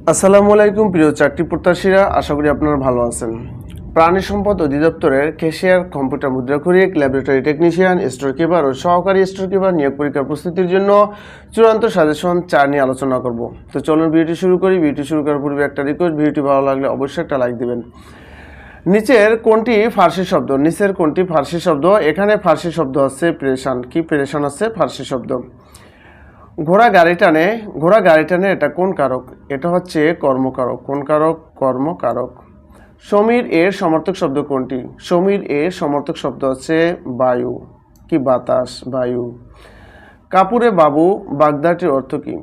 আসসালামু আলাইকুম প্রিয় চাকরি প্রত্যাশীরা, আশা করি আপনারা ভালো আছেন। প্রাণী সম্পদ অধিদপ্তরের ক্যাশিয়ার, কম্পিউটার মুদ্রাক্ষরিক, ল্যাবরেটরি টেকনিশিয়ান, স্টোর কিপার ও সহকারী স্টোর কিপার নিয়োগ পরীক্ষার প্রস্তুতির জন্য চূড়ান্ত সাজেশন 4 নিয়ে আলোচনা করব। তো চলুন ভিডিওটি শুরু করি। ভিডিওটি শুরু করার পূর্বে একটা রিকোয়েস্ট, ভিডিওটি ভালো লাগলে অবশ্যই একটা লাইক দিবেন। নিচের কোনটি ফার্সি শব্দ? নিচের কোনটি ফার্সি শব্দ? এখানে ফার্সি শব্দ আছে পেরেশান। কি পেরেশান আছে? ফার্সি শব্দ। ঘোড়া গাড়ি টানে, ঘোড়া গাড়ি টানে, এটা কোন কারক? এটা হচ্ছে কর্মকারক। কোন কারক? কর্মকারক। সমীর এর সমর্থক শব্দ কোনটি? সমীর এর সমর্থক শব্দ হচ্ছে বায়ু। কি বাতাস? বায়ু। কাপুরে বাবু বাগদাটির অর্থ কি?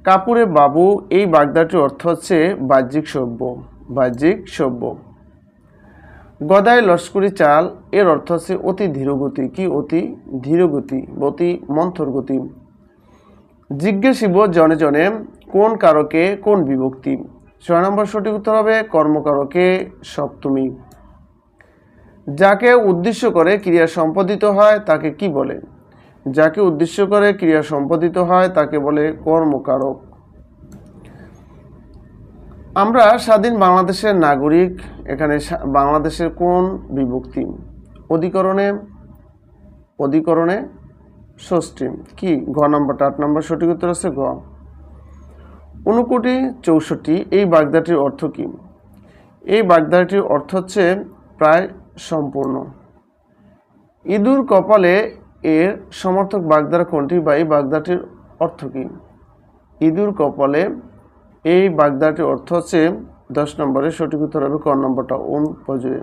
কাপুরে বাবু এই বাগদাটির অর্থ হচ্ছে বাহ্যিক সভ্য। বাহ্যিক সভ্য। গদাই লস্করি চাল এর অর্থ হচ্ছে অতি ধীরগতি। কি অতি ধীরগতি? অতি মন্থর গতি। জিজ্ঞাসিব জনে জনে কোন কারকে কোন বিভক্তি? 6 নম্বর সঠিক উত্তর হবে কর্মকারকে সপ্তমী। যাকে উদ্দেশ্য করে ক্রিয়া সম্পাদিত হয় তাকে কি বলে? যাকে উদ্দেশ্য করে ক্রিয়া সম্পাদিত হয় তাকে বলে কর্মকারক। আমরা স্বাধীন বাংলাদেশের নাগরিক, এখানে বাংলাদেশের কোন বিভক্তি? অধিকরণে, অধিকরণে ষষ্ঠী। কি ঘ নম্বরটা? 8 নম্বর সঠিক উত্তর আছে ঘ। 59-64 এই বাগদাটির অর্থ কি? এই বাগদাটির অর্থ হচ্ছে প্রায় সম্পূর্ণ। ইঁদুর কপালে এর সমর্থক বাগদারা কোনটি বা এই বাগদাটির অর্থ কি? ইঁদুর কপালে এই বাগদাটির অর্থ হচ্ছে 10 নম্বরের সঠিক উত্তর হবে ক নম্বরটা পজয়ে।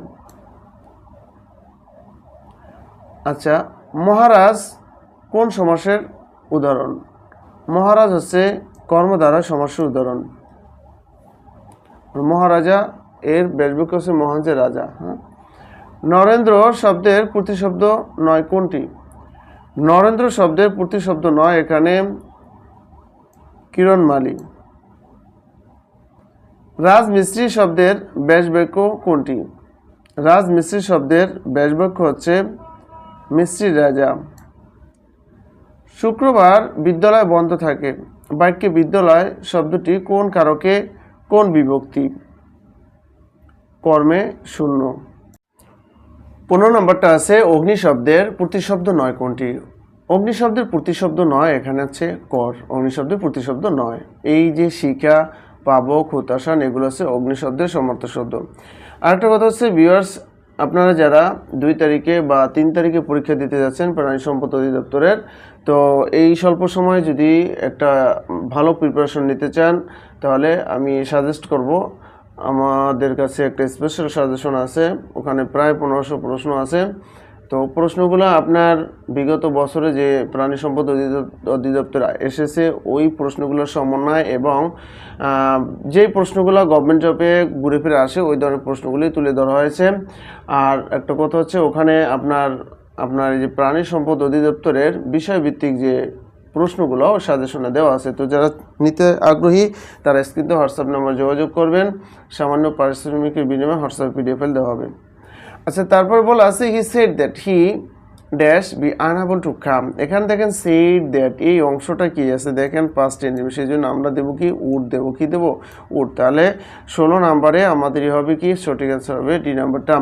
আচ্ছা, মহারাজ কোন সমাসের উদাহরণ? মহারাজ হচ্ছে কর্মদ্বারা সমাসের উদাহরণ। মহারাজা এর ব্যাসবাক্য হচ্ছে মহান যে রাজা। হ্যাঁ। নরেন্দ্র শব্দের প্রতিশব্দ নয় কোনটি? নরেন্দ্র শব্দের প্রতিশব্দ নয় এখানে কিরণমালী। রাজমিস্ত্রি শব্দের ব্যাসবাক্য কোনটি? রাজমিস্ত্রি শব্দের ব্যাসবাক্য হচ্ছে মিস্ত্রি রাজা। শুক্রবার বিদ্যালয় বন্ধ থাকে। বাক্যে বিদ্যালয় শব্দটি কোন কারকে কোন বিভক্তি? কর্মে শূন্য। 15 নম্বরটা আছে অগ্নি শব্দের প্রতিশব্দ নয় কোনটি? অগ্নি শব্দের প্রতিশব্দ নয় এখানে আছে কর। অগ্নি শব্দের প্রতিশব্দ নয়। এই যে শিখা, পাবক, হতাশান এগুলো আছে অগ্নি শব্দের সমর্থক শব্দ। আরেকটা কথা হচ্ছে ভিউয়ার্স, আপনারা যারা 2 তারিখে বা 3 তারিখে পরীক্ষা দিতে যাচ্ছেন প্রাণী সম্পদ অধিদপ্তরের, তো এই স্বল্প সময়ে যদি একটা ভালো প্রিপারেশন নিতে চান তাহলে আমি সাজেস্ট করব, আমাদের কাছে একটা স্পেশাল সাজেশন আছে। ওখানে প্রায় 1500 প্রশ্ন আছে। তো প্রশ্নগুলো আপনার বিগত বছরে যে প্রাণী সম্পদ অধিদপ্তর এসেছে ওই প্রশ্নগুলোর সমন্বয় এবং যেই প্রশ্নগুলো গভর্নমেন্ট জবে ঘুরে ফিরে আসে ওই ধরনের প্রশ্নগুলি তুলে ধরা হয়েছে। আর একটা কথা হচ্ছে ওখানে আপনার এই যে প্রাণী সম্পদ অধিদপ্তরের বিষয়ভিত্তিক যে প্রশ্নগুলো সাজেশনে দেওয়া আছে। তো যারা নিতে আগ্রহী তারা স্ক্রিনে হোয়াটসঅ্যাপ নাম্বার যোগাযোগ করবেন। সামান্য পারিশ্রমিকের বিনিময়ে হোয়াটসঅ্যাপ পিডিএফ ফাইল দেওয়া হবে। আচ্ছা, তারপর বলা আছে he said that he dash be unable to come. এখানে দেখেন সেড দ্যাট এই অংশটা কি আছে দেখেন পাস্ট টেন্স, সেই জন্য আমরা দেবো কি উড দেবো। কি দেবো? উড। তাহলে 16 নম্বরে আমাদেরই হবে কি সঠিক অ্যান্সার হবে ডি নাম্বারটা।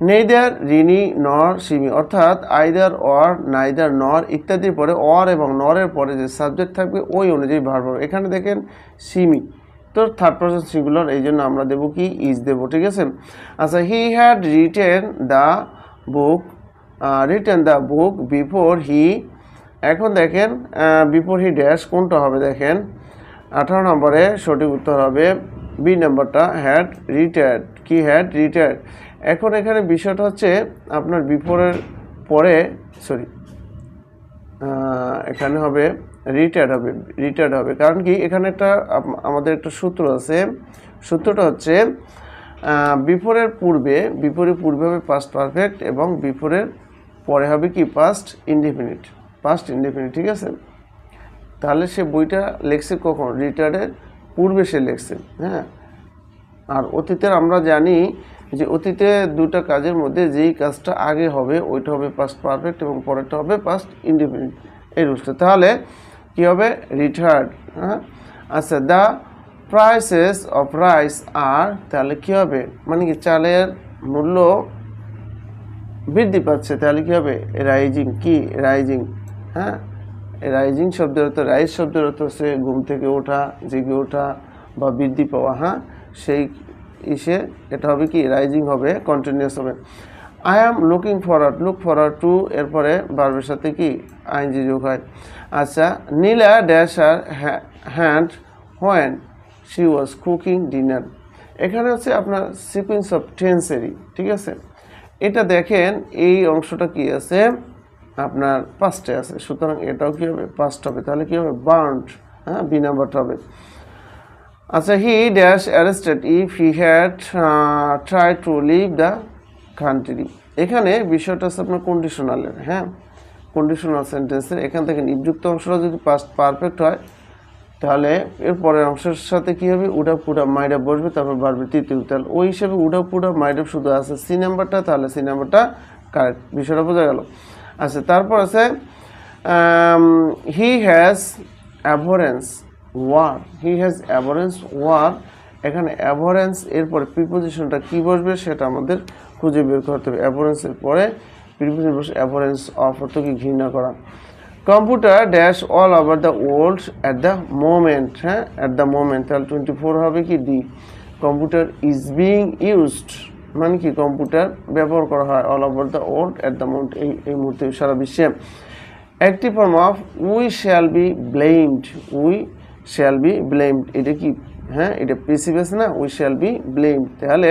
নেইদার রিনি নর সিমি, অর্থাৎ আইদার অর নাইদার নর ইত্যাদির পরে অর এবং নরের পরে যে সাবজেক্ট থাকবে ওই অনুযায়ী ভার্ব হবে। এখানে দেখেন সিমি, তো থার্ড পারসন সিঙ্গুলার, এই জন্য আমরা দেবো কি ইজ দেবো। ঠিক আছে। আচ্ছা, he had written the book before he, এখন দেখেন বিফোর হি ড্যাশ কোনটা হবে দেখেন 18 নম্বরে সঠিক উত্তর হবে বি নাম্বারটা হ্যাড রিটায়ার্ড। কি হ্যাড রিটায়ার্ড। এখন এখানে বিষয়টা হচ্ছে আপনার বিফোরের পরে এখানে হবে রিটায়ার্ড হবে কারণ কি এখানে একটা আমাদের একটা সূত্র আছে। সূত্রটা হচ্ছে বিফোরের পূর্বে হবে পাস্ট পারফেক্ট এবং বিফোরের পরে হবে কি পাস্ট ইনডিফিনিট। ঠিক আছে। তাহলে সে বইটা লেখছে কখন? রিটায়ার্ডের পূর্বে সে লেখছে। হ্যাঁ। আর অতীতের আমরা জানি যে অতীতে দুটা কাজের মধ্যে যেই কাজটা আগে হবে ওইটা হবে পাস্ট পারফেক্ট এবং পরেরটা হবে পাস্ট ইনডিফিনিট, এই রুলসটা। তাহলে কি হবে? রিটায়ার্ড। হ্যাঁ। আচ্ছা, দ্য প্রাইসেস অফ রাইস আর, তাহলে কী হবে, মানে কি চালের মূল্য বৃদ্ধি পাচ্ছে, তাহলে কী হবে রাইজিং, কি রাইজিং, হ্যাঁ রাইজিং শব্দের অর্থ, রাইজ শব্দের অর্থ হচ্ছে ঘুম থেকে ওঠা, জেগে ওঠা বা বৃদ্ধি পাওয়া, হ্যাঁ সেই ইসে এটা হবে কি রাইজিং হবে, কন্টিনিউয়াস হবে। I am looking forward, look forward to এরপরে ভার্বের সাথে কি আইএনজি যোগ হয়। আচ্ছা, Neela dash her hand when she was cooking dinner, এখানে হচ্ছে আপনার সিকুয়েন্স অফ টেন্সেরই, ঠিক আছে। এটা দেখেন এই অংশটা কি আছে আপনার পাস্টে আছে, সুতরাং এটাও কি হবে পাস্ট হবে, তাহলে কি হবে বার্নড, হ্যাঁ বি নাম্বারটা হবে। আচ্ছা, he dash arrested if he had try to leave the country, এখানে বিষয়টা হচ্ছে আপনার কন্ডিশনালের, হ্যাঁ কন্ডিশনাল সেন্টেন্সের। এখান থেকে নিযুক্ত অংশটা যদি পাস্ট পারফেক্ট হয় তাহলে এর পরের অংশের সাথে কি হবে উডা পুডা মাইডাপ বসবে, তারপর বাড়বে তৃতীয়, তাহলে ওই হিসেবে উডা পুডা মাইডাপ শুধু আছে সি নাম্বারটা, তাহলে সি নাম্বারটা কারেক্ট, বিষয়টা বোঝা গেল। আচ্ছা, তারপর আছে he has abhorrence war, he has abhorrence war, এখানে অ্যাভোরেন্স এরপরে প্রিপোজিশনটা কি বসবে সেটা আমাদের খুঁজে বের করতে হবে। অ্যাভোরেন্সের পরে প্রিপোজিশন বসে অ্যাভোরেন্স অফ অর্থ কি ঘৃণা করা। Computer dash all over the world at the moment, হ্যাঁ অ্যাট দ্য মোমেন্ট, তাহলে 24 হবে কি D. Computer is being used, মানে কি কম্পিউটার ব্যবহার করা হয় all over the world at the moment, এই মুহূর্তে সারা বিশ্বে। Active form of we shall be blamed, we shall be blamed, এটা কি হ্যাঁ এটা পেসিভ আছে না, উই শ্যাল বি ব্লেমড, তাহলে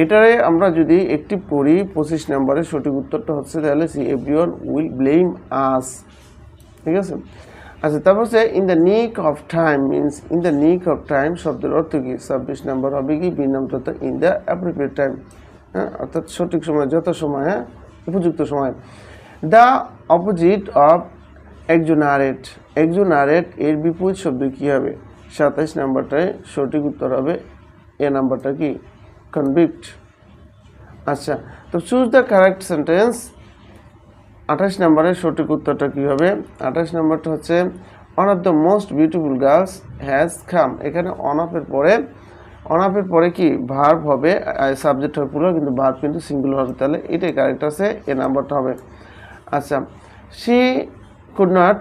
এটারে আমরা যদি অ্যাক্টিভ করি 25 নম্বরের সঠিক উত্তরটা হচ্ছে তাহলে সি এভরিওয়ান উইল ব্লেম আস, ঠিক আছে। আচ্ছা, তারপর হচ্ছে ইন দ্য নিক of time means, in the নিক অফ টাইম শব্দের অর্থ কি 26 নম্বর হবে কি বি নাম্বারটা ইন দ্য অ্যাপ্রোপ্রিয়েট টাইম, হ্যাঁ অর্থাৎ সঠিক সময়, যত সময়, হ্যাঁ উপযুক্ত সময়। দ্য অপোজিট অফ এক্সোনারেট, এক্সোনারেট এর বিপরীত শব্দ কী হবে 27 নাম্বারটায় সঠিক উত্তর হবে এ নাম্বারটা কি কনভিক্ট। আচ্ছা, তো চুজ দ্য কারেক্ট সেন্টেন্স, 28 নম্বরের সঠিক উত্তরটা কী হবে, 28 নম্বরটা হচ্ছে one of the most beautiful girls has come, এখানে অনাফের পরে কি ভার্ব হবে, সাবজেক্ট হবে প্লুরাল কিন্তু ভার্ব কিন্তু সিঙ্গুলার হবে, তাহলে এটাই কারেক্ট আছে, এ নাম্বারটা হবে। আচ্ছা, she could not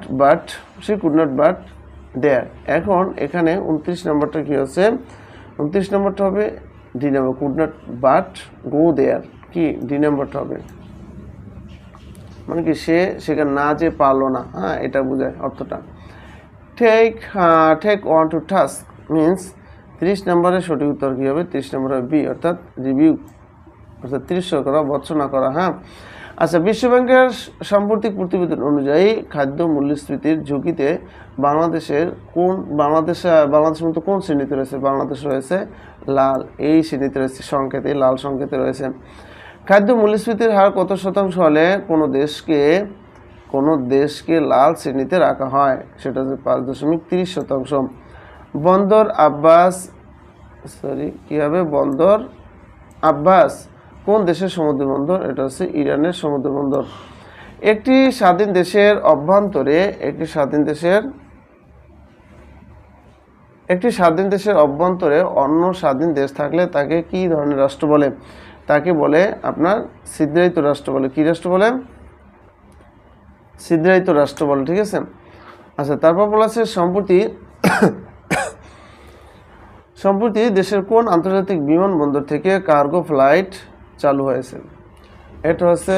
but there, এখন এখানে 29 নম্বরটা কী হচ্ছে 29 নম্বরটা হবে D number, could not but go there, কি ডি নাম্বারটা হবে, মানে কি সে সেখানে না যে পারলো না, হ্যাঁ এটা বোঝায় অর্থটা। Take on to task means 30 নম্বরের সঠিক উত্তর কী হবে 30 নম্বর হবে বি, অর্থাৎ রিভিউ, অর্থাৎ তিরস্কার করা, ভৎসনা করা, হ্যাঁ। আচ্ছা, বিশ্বব্যাংকের সাম্প্রতিক প্রতিবেদন অনুযায়ী খাদ্য মূল্যস্ফীতির ঝুঁকিতে বাংলাদেশের মতো কোন শ্রেণীতে রয়েছে, বাংলাদেশ রয়েছে লাল, এই শ্রেণীতে রয়েছে সংকেতে, লাল সংকেতে রয়েছে। খাদ্য মূল্যস্ফীতির হার কত শতাংশ হলে কোনো দেশকে লাল শ্রেণীতে রাখা হয়, সেটা হচ্ছে 5.30%। বন্দর আব্বাস কোন দেশের সমুদ্র বন্দর, এটা হচ্ছে ইরানের সমুদ্র বন্দর। একটি স্বাধীন দেশের অভ্যন্তরে অন্য স্বাধীন দেশ থাকলে তাকে কি ধরনের রাষ্ট্র বলে, তাকে বলে আপনার ছিদ্রায়িত রাষ্ট্র বলে, কি রাষ্ট্র বলে ছিদ্রায়িত রাষ্ট্র বলে, ঠিক আছে। আচ্ছা, তারপর বলা আছে সম্প্রতি দেশের কোন আন্তর্জাতিক বিমানবন্দর থেকে কার্গো ফ্লাইট চালু হয়েছে, এটা হচ্ছে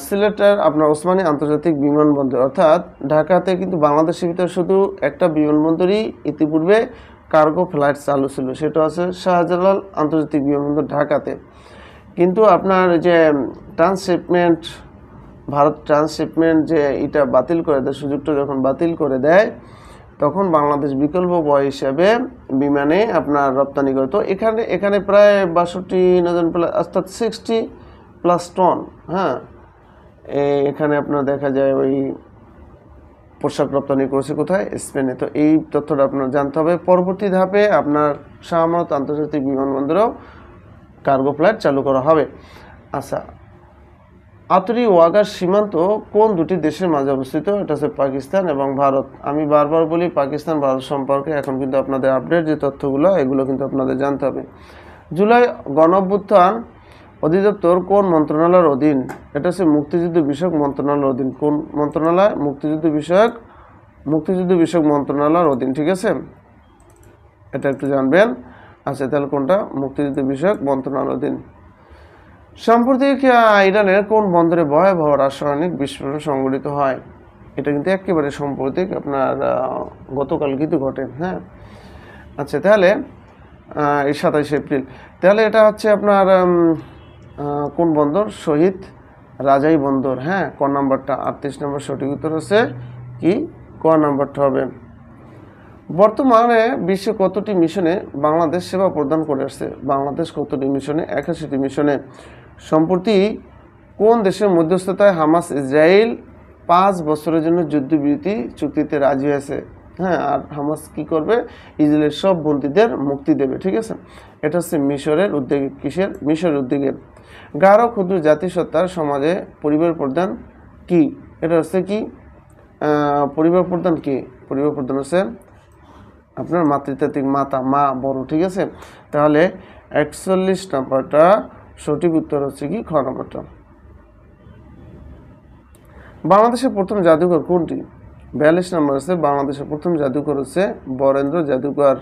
সিলেটের আপনার ওসমানী আন্তর্জাতিক বিমানবন্দর, অর্থাৎ ঢাকাতে কিন্তু বাংলাদেশের ভিতরে শুধু একটা বিমানবন্দরই ইতিপূর্বে কার্গো ফ্লাইট চালু ছিল, সেটা আছে শাহজালাল আন্তর্জাতিক বিমানবন্দর ঢাকাতে। কিন্তু আপনার যে ভারত ট্রান্সশিপমেন্ট যে এটা বাতিল করে দেয়, সুযোগটা যখন বাতিল করে দেয় তখন বাংলাদেশ বিকল্প বয় হিসাবে বিমানে আপনার রপ্তানি করে। তো এখানে প্রায় 62,000 প্লাস, অর্থাৎ 60+ টন, হ্যাঁ এখানে আপনার দেখা যায় ওই পোশাক রপ্তানি করেছে কোথায়, স্পেনে। তো এই তথ্যটা আপনার জানতে হবে। পরবর্তী ধাপে আপনার শাহ আমানত আন্তর্জাতিক বিমানবন্দরেও কার্গো ফ্লাইট চালু করা হবে। আচ্ছা, আতুরি ওয়াগার সীমান্ত কোন দুটি দেশের মাঝে অবস্থিত? এটা হচ্ছে পাকিস্তান এবং ভারত। আমি বারবার বলি পাকিস্তান ভারত সম্পর্কে, এখন কিন্তু আপনাদের আপডেট যে তথ্যগুলো এগুলো কিন্তু আপনাদের জানতে হবে। জুলাই গণঅভ্যুত্থান অধিদপ্তর কোন মন্ত্রণালয়ের অধীন? এটা হচ্ছে মুক্তিযুদ্ধ বিষয়ক মন্ত্রণালয়ের অধীন। কোন মন্ত্রণালয়? মুক্তিযুদ্ধ বিষয়ক মন্ত্রণালয়ের অধীন, ঠিক আছে, এটা একটু জানবেন। আচ্ছা, তাহলে কোনটা? মুক্তিযুদ্ধ বিষয়ক মন্ত্রণালয়ের অধীন। সাম্প্রতিক ইরানের কোন বন্দরে ভয়াবহ রাসায়নিক বিস্ফোরণ সংঘটিত হয়? এটা কিন্তু একেবারে সাম্প্রতিক, আপনার গতকাল কিন্তু ঘটে। হ্যাঁ, আচ্ছা, তাহলে এই 27 এপ্রিল। তাহলে এটা হচ্ছে আপনার কোন বন্দর? শহীদ রাজাই বন্দর। হ্যাঁ, ক নাম্বারটা। 38 নম্বর সঠিক উত্তর হচ্ছে কি? ক নাম্বারটা হবে। বর্তমানে বিশ্বে কতটি মিশনে বাংলাদেশ সেবা প্রদান করে আসছে? বাংলাদেশ কতটি মিশনে? 81টি মিশনে। সম্প্রতি কোন দেশের মধ্যস্থতায় হামাস ইসরায়েল 5 বছরের জন্য যুদ্ধবিরতি চুক্তিতে রাজি হয়েছে? হ্যাঁ, আর হামাস কি করবে? ইসরায়েলের সব বন্দীদের মুক্তি দেবে, ঠিক আছে। এটা হচ্ছে মিশরের উদ্যোগে। কিসের? মিশরের উদ্যোগে। গাঢ় ক্ষুদ্র জাতিসত্তার সমাজে পরিবার প্রদান কি? এটা হচ্ছে কি? পরিবার প্রদান কি? পরিবার প্রদান হচ্ছে আপনার মাতৃতাত্ত্বিক, মাতা, মা, বড়, ঠিক আছে। তাহলে 41 নম্বরটা সঠিক উত্তর হচ্ছে কি? খ নম্বরটা। বাংলাদেশের প্রথম জাদুঘর কোনটি? 42 নম্বর আছে বাংলাদেশের প্রথম জাদুঘর হচ্ছে বরেন্দ্র জাদুঘর।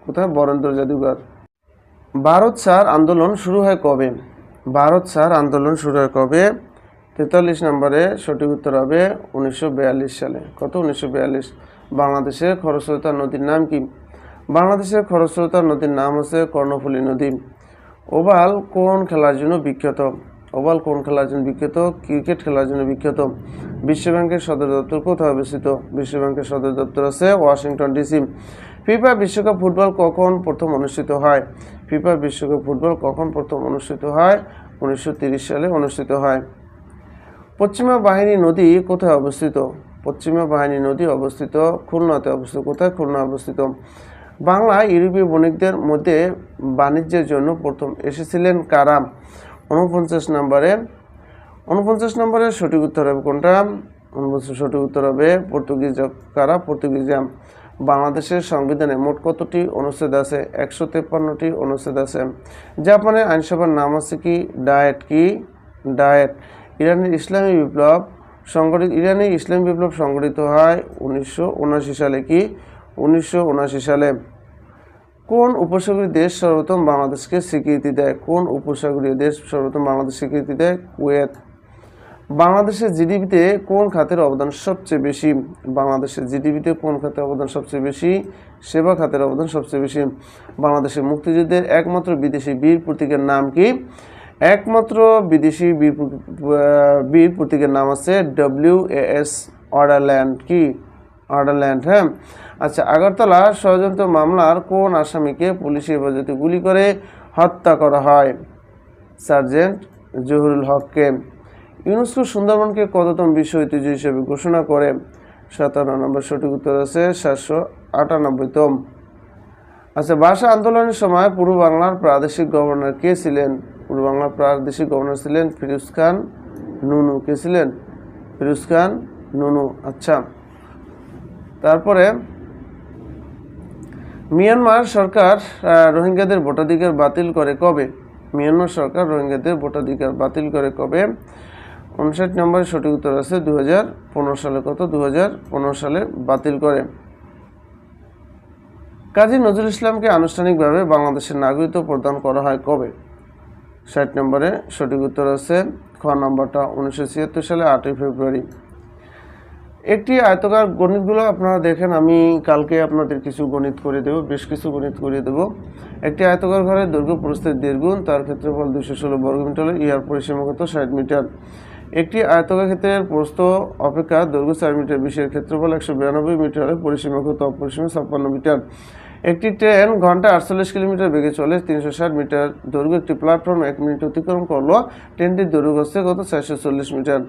কোথায়? বরেন্দ্র জাদুঘর। ভারত ছাড় আন্দোলন শুরু হয় কবে? ভারত ছাড় আন্দোলন শুরু হয় কবে? 43 নম্বরে সঠিক উত্তর হবে 1942 সালে। কত? 1942। বাংলাদেশের খরস্রোতা নদীর নাম কি? বাংলাদেশের খরস্রোতা নদীর নাম হচ্ছে কর্ণফুলী নদী। ওভাল কোন খেলার জন্য বিখ্যাত? ওভাল কোন খেলার জন্য বিখ্যাত? ক্রিকেট খেলার জন্য বিখ্যাত। বিশ্বব্যাংকের সদর দপ্তর কোথায় অবস্থিত? বিশ্বব্যাংকের সদর দপ্তর আছে ওয়াশিংটন ডিসি। ফিফা বিশ্বকাপ ফুটবল কখন প্রথম অনুষ্ঠিত হয়? ফিফা বিশ্বকাপ ফুটবল কখন প্রথম অনুষ্ঠিত হয়? 1930 সালে অনুষ্ঠিত হয়। পশ্চিমা বাহিনী নদী কোথায় অবস্থিত? পশ্চিমা বাহিনী নদী অবস্থিত খুলনাতে অবস্থিত। কোথায়? খুলনা অবস্থিত। বাংলা ইউরোপীয় বণিকদের মধ্যে বাণিজ্যের জন্য প্রথম এসেছিলেন কারা? 49 নম্বরে সঠিক উত্তর হবে কোনটা? সঠিক উত্তর হবে পর্তুগিজ। কারা? পর্তুগিজরা। বাংলাদেশের সংবিধানে মোট কতটি অনুচ্ছেদ আছে? 153টি অনুচ্ছেদ আছে। জাপানের আইনসভার নাম আছে কি? ডায়েট। কি? ডায়েট। ইরানি ইসলামী বিপ্লব সংগঠিত হয় 1979 সালে। কি? 1979 সালে। কোন উপসাগরীয় দেশ সর্বপ্রথম বাংলাদেশকে স্বীকৃতি দেয়? কোন উপসাগরীয় দেশ সর্বপ্রথম বাংলাদেশ স্বীকৃতি দেয়? কুয়েত। বাংলাদেশের জিডিপিতে কোন খাতের অবদান সবচেয়ে বেশি? বাংলাদেশের জিডিপিতে কোন খাতের অবদান সবচেয়ে বেশি? সেবা খাতের অবদান সবচেয়ে বেশি। বাংলাদেশের মুক্তিযুদ্ধের একমাত্র বিদেশি বীর প্রতীকের নাম কি? একমাত্র বিদেশি বীর প্রতীকের নাম আছে WAS অর্ডারল্যান্ড। কি? অর্ডারল্যান্ড। হ্যাঁ, আচ্ছা, আগরতলা ষড়যন্ত্র মামলার কোন আসামিকে পুলিশি হেফাজতে গুলি করে হত্যা করা হয়? সার্জেন্ট জহুরুল হককে। ইউনেস্কো সুন্দরবনকে কততম বিশ্ব ঐতিহ্য হিসেবে ঘোষণা করে? 57 নম্বর সঠিক উত্তর আছে 798তম। আচ্ছা, ভাষা আন্দোলনের সময় পূর্ব বাংলার প্রাদেশিক গভর্নর কে ছিলেন? পূর্ব বাংলার প্রাদেশিক গভর্নর ছিলেন ফিরোজ খান নুনু। কে ছিলেন? ফিরোজ খান নুনু। আচ্ছা, তারপরে মিয়ানমার সরকার রোহিঙ্গাদের ভোটাধিকার বাতিল করে কবে? মিয়ানমার সরকার রোহিঙ্গাদের ভোটাধিকার বাতিল করে কবে? 59 নম্বরে সঠিক উত্তর আছে 2015 সালে। কত? 2015 সালে বাতিল করে। কাজী নজরুল ইসলামকে আনুষ্ঠানিকভাবে বাংলাদেশের নাগরিকত্ব প্রদান করা হয় কবে? 60 নম্বরে সঠিক উত্তর আছে খ নম্বরটা 1976 সালে 8ই ফেব্রুয়ারি। একটি আয়তকার গণিতগুলো আপনারা দেখেন, আমি কালকে আপনাদের কিছু গণিত করে দেব, বেশ কিছু গণিত করে দেব। একটি আয়তকার ঘরের দৈর্ঘ্য প্রস্থের 1.5 গুণ, তার ক্ষেত্রফল 216 বর্গমিটার, ইহার পরিসীমা কত? 60 মিটার। একটি আয়তকার ক্ষেত্রের প্রস্থ অপেক্ষা দৈর্ঘ্য 4 মিটার বেশি, এর ক্ষেত্রফল 192 মিটারের পরিসীমা কত? অপরিসীমা 56 মিটার। একটি ট্রেন ঘন্টায় 48 কিলোমিটার বেগে চলে 360 মিটার দৈর্ঘ্য একটি প্ল্যাটফর্ম 1 মিনিট অতিক্রম করলো, ট্রেনটির দৈর্ঘ্য হচ্ছে কত? 440 মিটার।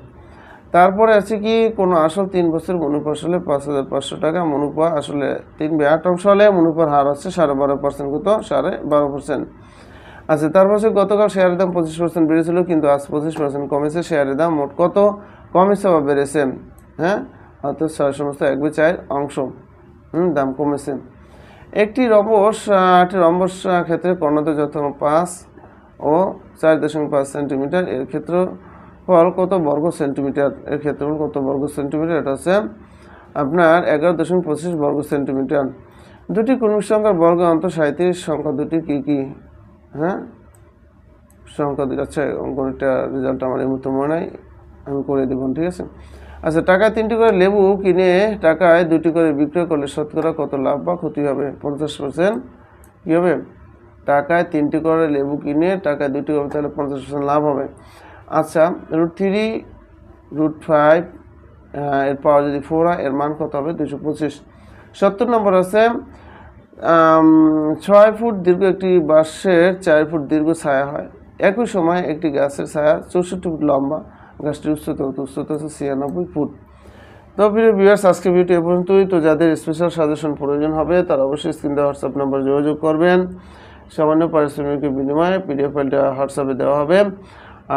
তারপরে আছে কি? কোনো আসল 3 বছর মুনাফা আসলে 5500 টাকা, মুনাফা আসলে 3/8 অংশ হলে মুনাফার হার হচ্ছে 12.5%। কত? 12.5%। আচ্ছা, তার পাশে গতকাল শেয়ারের দাম 25% বেড়েছিল, কিন্তু আজ 25% কমেছে। শেয়ারের দাম মোট কত কমেছে বা বেড়েছে? হ্যাঁ, অর্থাৎ 6/4 অংশ দাম কমেছে। একটি রম্বস ক্ষেত্রে কর্ণতে যথাক্রমে 5 ও 4.5 সেন্টিমিটার। এর ক্ষেত্রফল কত বর্গ সেন্টিমিটার? এর ক্ষেত্রফল কত বর্গ সেন্টিমিটার? এটা হচ্ছে আপনার 11.25 বর্গ সেন্টিমিটার। দুটি ক্রমিক সংখ্যার বর্গ অন্তর 37 সংখ্যা দুটি কি কি? হ্যাঁ, সংখ্যা দুটি। আচ্ছা, গণিতটা রেজাল্ট আমার এই মুহূর্তে মনে নাই, আমি করে দেব, ঠিক আছে। আচ্ছা, টাকায় 3টি করে লেবু কিনে টাকায় 2টি করে বিক্রয় করলে শতকরা কত লাভ বা ক্ষতি হবে? 50%। কী হবে? টাকায় 3টি করে লেবু কিনে টাকায় 2টি হবে, তাহলে 50% লাভ হবে। আচ্ছা, √3 √5 এর পাওয়ার যদি 4 হয়, এর মান কত হবে? 225। 70 নম্বর আছে 6 ফুট দীর্ঘ একটি বাঁশের 4 ফুট দীর্ঘ ছায়া হয়। একই সময় একটি গাছের ছায়া 64 ফুট লম্বা। গাছটির উচ্চতা হচ্ছে 96 ফুট। তো প্রিয় ভিউয়ার্স, আজকে ভিডিওটি এ পর্যন্তই। তো যাদের স্পেশাল সাজেশন প্রয়োজন হবে তারা অবশ্যই স্ক্রিন দেওয়া হোয়াটসঅ্যাপ নাম্বার যোগাযোগ করবেন। সামান্য পারিশ্রমিকের বিনিময়ে পিডিএফ ফাইলটা হোয়াটসঅ্যাপে দেওয়া হবে।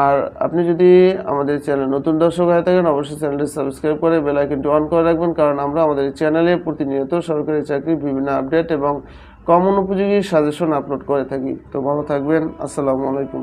আর আপনি যদি আমাদের চ্যানেলে নতুন দর্শক হয়ে থাকেন, অবশ্যই চ্যানেলটি সাবস্ক্রাইব করে বেল আইকনটি অন করে রাখবেন, কারণ আমরা আমাদের এই চ্যানেলে প্রতিনিয়ত সরকারি চাকরির বিভিন্ন আপডেট এবং কমন উপযোগী সাজেশন আপলোড করে থাকি। তো ভালো থাকবেন। আসসালামু আলাইকুম।